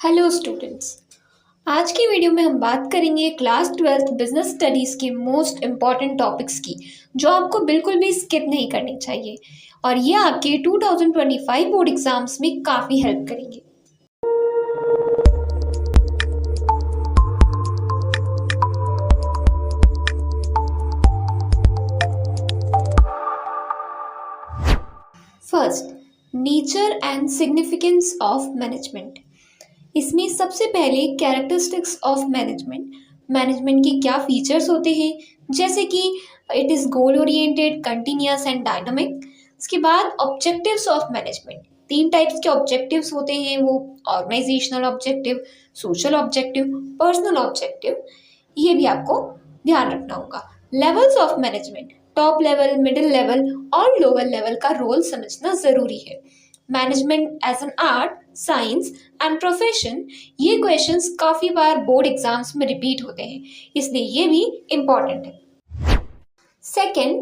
Hello students. आज की video में हम बात करेंगे क्लास 12th बिजनेस स्टडीज़ के मोस्ट इम्पॉर्टेंट टॉपिक्स की, जो आपको बिल्कुल भी स्किप नहीं करनी चाहिए और ये आपके 2025 बोर्ड एग्जाम्स में काफ़ी हेल्प करेंगे। First, nature and significance of management. इसमें सबसे पहले कैरेक्टरिस्टिक्स ऑफ मैनेजमेंट के क्या फीचर्स होते हैं, जैसे कि it is goal oriented, continuous and dynamic. इसके बाद ऑब्जेक्टिव्स ऑफ मैनेजमेंट, 3 टाइप्स के ऑब्जेक्टिव्स होते हैं, वो organisational objective, social objective, personal objective. ये भी आपको ध्यान रखना होगा। Levels of management, top level, middle level और लोअर लेवल का रोल समझना ज़रूरी है। Management as an art, science and profession, ये क्वेश्चंस काफ़ी बार बोर्ड एग्जाम्स में रिपीट होते हैं, इसलिए ये भी इम्पॉर्टेंट है। Second,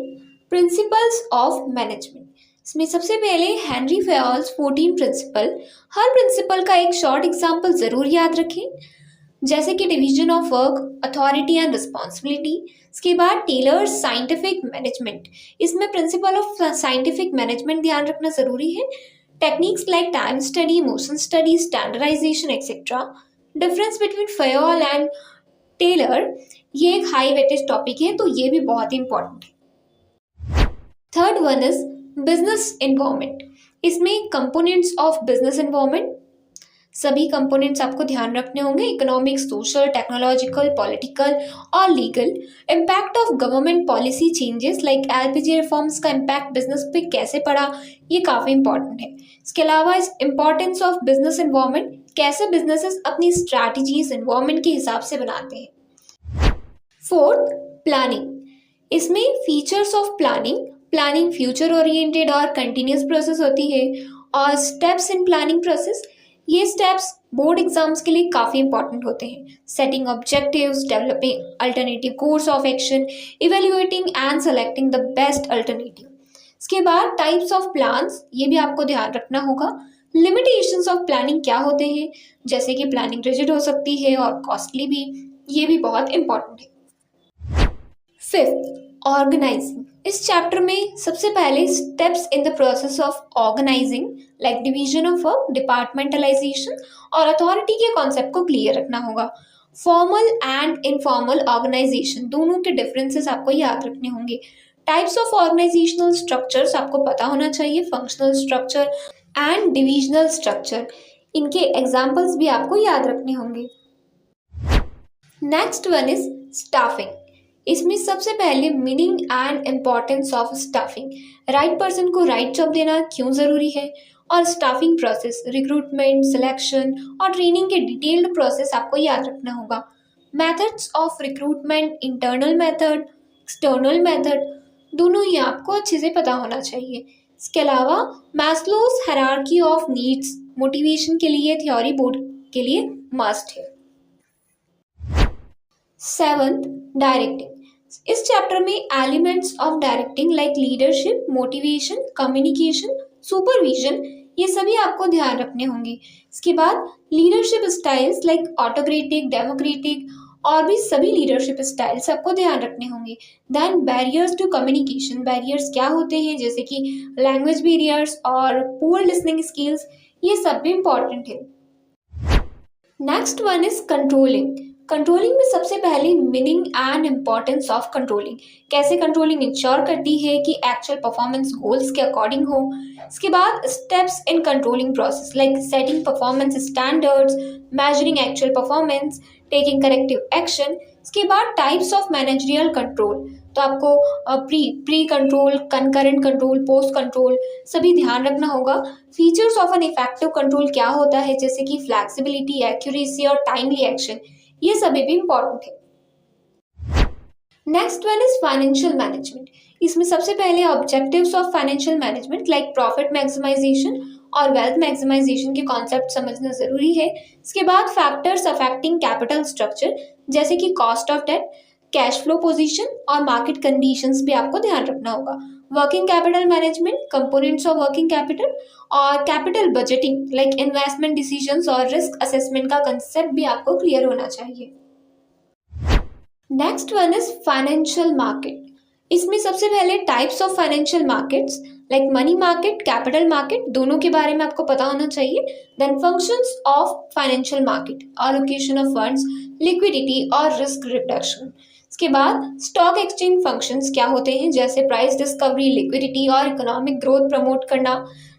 principles of management. इसमें सबसे पहले हेनरी फेयल्स 14 प्रिंसिपल। हर प्रिंसिपल का एक शॉर्ट एग्जाम्पल ज़रूर याद रखें, जैसे कि division of work, authority and responsibility. इसके बाद टेलर्स साइंटिफिक मैनेजमेंट, इसमें प्रिंसिपल ऑफ साइंटिफिक मैनेजमेंट ध्यान रखना ज़रूरी है। Techniques like time study, motion study, standardisation etcetera. Difference between Fayol and Taylor, ये एक हाई वेटेज टॉपिक है, तो ये भी बहुत इंपॉर्टेंट है। Third one is business environment. इसमें कंपोनेंट्स ऑफ बिजनेस एनवायरनमेंट, सभी कंपोनेंट्स आपको ध्यान रखने होंगे, इकोनॉमिक, सोशल, टेक्नोलॉजिकल, पॉलिटिकल और legal. Impact of government policy changes like LPG reforms का इम्पैक्ट बिजनेस पे कैसे पड़ा, ये काफ़ी इंपॉर्टेंट है। इसके अलावा इस इम्पॉर्टेंस ऑफ बिजनेस एनवायरनमेंट, कैसे बिजनेसेस अपनी स्ट्रैटेजीज एनवायरनमेंट के हिसाब से बनाते हैं। Fourth, planning. इसमें features of planning future oriented और कंटिन्यूस प्रोसेस होती है, और स्टेप्स इन प्लानिंग प्रोसेस, ये स्टेप्स बोर्ड एग्जाम्स के लिए काफ़ी इंपॉर्टेंट होते हैं। Setting objectives, developing alternative course of action, evaluating and selecting the best alternative. इसके बाद टाइप्स ऑफ प्लान्स, ये भी आपको ध्यान रखना होगा। लिमिटेशंस ऑफ प्लानिंग क्या होते हैं, जैसे कि प्लानिंग रिजिड हो सकती है और कॉस्टली भी, ये भी बहुत इंपॉर्टेंट है। Fifth, organising. इस चैप्टर में सबसे पहले steps in the process of organising like division of work, departmentalisation और अथॉरिटी के कॉन्सेप्ट को क्लियर रखना होगा। फॉर्मल एंड इनफॉर्मल ऑर्गेनाइजेशन, दोनों के डिफरेंसेस आपको याद रखने होंगे। टाइप्स ऑफ ऑर्गेनाइजेशनल स्ट्रक्चर्स आपको पता होना चाहिए, functional structure and divisional structure, इनके एग्जाम्पल्स भी आपको याद रखने होंगे। Next one is staffing. इसमें सबसे पहले meaning and importance of staffing, right person को राइट जॉब देना क्यों ज़रूरी है, और स्टाफिंग प्रोसेस, रिक्रूटमेंट, सिलेक्शन और ट्रेनिंग के डिटेल्ड प्रोसेस आपको याद रखना होगा। Methods of recruitment, internal method, external method, दोनों ही आपको अच्छे से पता होना चाहिए। इसके अलावा Maslow's hierarchy of needs, motivation के लिए थ्योरी बोर्ड के लिए मस्ट है। Seventh, directing. इस चैप्टर में elements of directing like leadership, motivation, communication, supervision, ये सभी आपको ध्यान रखने होंगे। इसके बाद leadership styles like autocratic, democratic और भी सभी लीडरशिप स्टाइल्स आपको ध्यान रखने होंगे। Then barriers to communication, barriers क्या होते हैं, जैसे कि लैंग्वेज बैरियर्स और पुअर लिसनिंग स्किल्स, ये सब भी इंपॉर्टेंट है। Next one is controlling. Controlling में सबसे पहले meaning and importance of controlling, कैसे कंट्रोलिंग इंश्योर करती है कि एक्चुअल परफॉर्मेंस गोल्स के अकॉर्डिंग हो। इसके बाद steps in controlling process like setting performance standards, measuring actual performance, taking corrective action. इसके बाद टाइप्स ऑफ मैनेजरियल कंट्रोल, तो आपको pre control, concurrent control, post control, सभी ध्यान रखना होगा। Features of an effective control क्या होता है, जैसे कि फ्लैक्सिबिलिटी, एक्यूरेसी और टाइमली एक्शन, ये सभी भी इंपॉर्टेंट है। Next one is financial management. इसमें सबसे पहले objectives of financial management like profit maximisation और वेल्थ मैक्सिमाइजेशन के कॉन्सेप्ट समझना जरूरी है। इसके बाद फैक्टर्स अफेक्टिंग कैपिटल स्ट्रक्चर, जैसे कि cost of debt, cash flow position और मार्केट कंडीशंस भी आपको ध्यान रखना होगा। Working capital management, components of working capital, और capital budgeting like investment decisions और रिस्क असेसमेंट का कंसेप्ट भी आपको क्लियर होना चाहिए। Next one is financial market. इसमें सबसे पहले types of financial markets like money market, capital market, दोनों के बारे में आपको पता होना चाहिए। Then functions of financial market, allocation of funds, liquidity और रिस्क रिडक्शन। इसके बाद स्टॉक एक्सचेंज फंक्शंस क्या होते हैं, जैसे प्राइस डिस्कवरी, लिक्विडिटी और इकोनॉमिक ग्रोथ प्रमोट करना।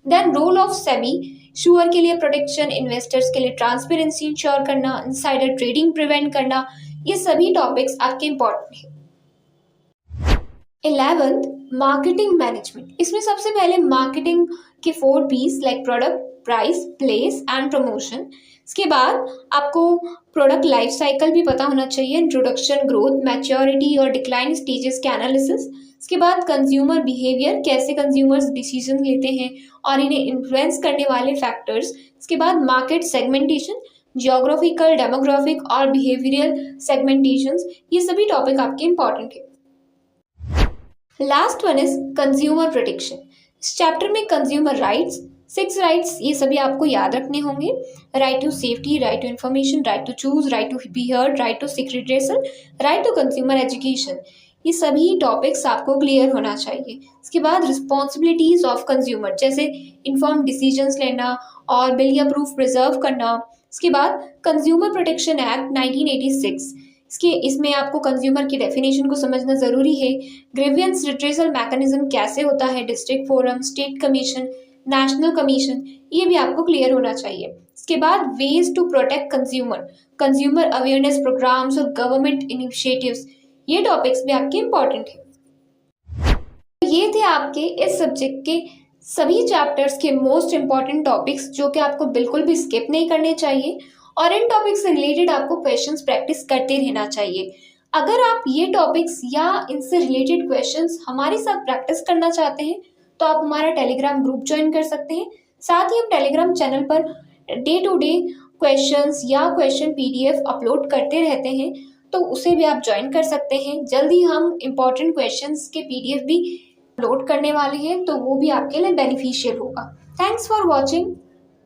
Then role of SEBI, sure के लिए प्रोटेक्शन, इन्वेस्टर्स के लिए ट्रांसपेरेंसी इंश्योर करना, इनसाइडर ट्रेडिंग प्रिवेंट करना, ये सभी टॉपिक्स आपके इंपॉर्टेंट हैं। 11th marketing management. इसमें सबसे पहले मार्केटिंग के 4 Ps like product, price, place and promotion. इसके बाद आपको प्रोडक्ट लाइफ साइकिल भी पता होना चाहिए, इंट्रोडक्शन, ग्रोथ, मैच्योरिटी और डिक्लाइन स्टेजेस के एनालिसिस। इसके बाद कंज्यूमर बिहेवियर, कैसे कंज्यूमर्स डिसीजन लेते हैं और इन्हें इन्फ्लुएंस करने वाले फैक्टर्स। इसके बाद मार्केट सेगमेंटेशन, जियोग्राफिकल, डेमोग्राफिक और बिहेवियरल सेगमेंटेशंस, ये सभी टॉपिक आपके इंपॉर्टेंट है। Last one is consumer protection. इस चैप्टर में कंज्यूमर राइट्स, 6 राइट्स, ये सभी आपको याद रखने होंगे। Right to safety, right to information, right to choose, right to be heard, right to seek redressal, right to consumer education, ये सभी टॉपिक्स आपको क्लियर होना चाहिए। इसके बाद रिस्पॉन्सिबिलिटीज ऑफ कंज्यूमर, जैसे इन्फॉर्म डिसीजंस लेना और बिल या प्रूफ प्रिजर्व करना। इसके बाद कंज्यूमर प्रोटेक्शन एक्ट 1986, इसमें आपको कंज्यूमर की डेफिनेशन को समझना जरूरी है। ग्रीवियंस रिट्रेसल मैकेनिज्म कैसे होता है, district forum, state commission, national commission, ये भी आपको क्लियर होना चाहिए। इसके बाद ways to protect consumer, consumer awareness programmes और गवर्नमेंट इनिशिएटिव्स, ये टॉपिक्स भी आपके इंपॉर्टेंट है। ये थे आपके इस सब्जेक्ट के सभी चैप्टर्स के मोस्ट इंपॉर्टेंट टॉपिक्स, जो कि आपको बिल्कुल भी स्किप नहीं करने चाहिए और इन टॉपिक्स से रिलेटेड आपको क्वेश्चंस प्रैक्टिस करते रहना चाहिए। अगर आप ये टॉपिक्स या इनसे रिलेटेड क्वेश्चंस हमारे साथ प्रैक्टिस करना चाहते हैं तो आप हमारा टेलीग्राम ग्रुप ज्वाइन कर सकते हैं। साथ ही हम टेलीग्राम चैनल पर डे टू डे क्वेश्चंस या क्वेश्चन PDF अपलोड करते रहते हैं, तो उसे भी आप ज्वाइन कर सकते हैं। जल्दी हम इम्पॉर्टेंट क्वेश्चंस के PDF भी अपलोड करने वाले हैं, तो वो भी आपके लिए बेनिफिशियल होगा। Thanks for watching.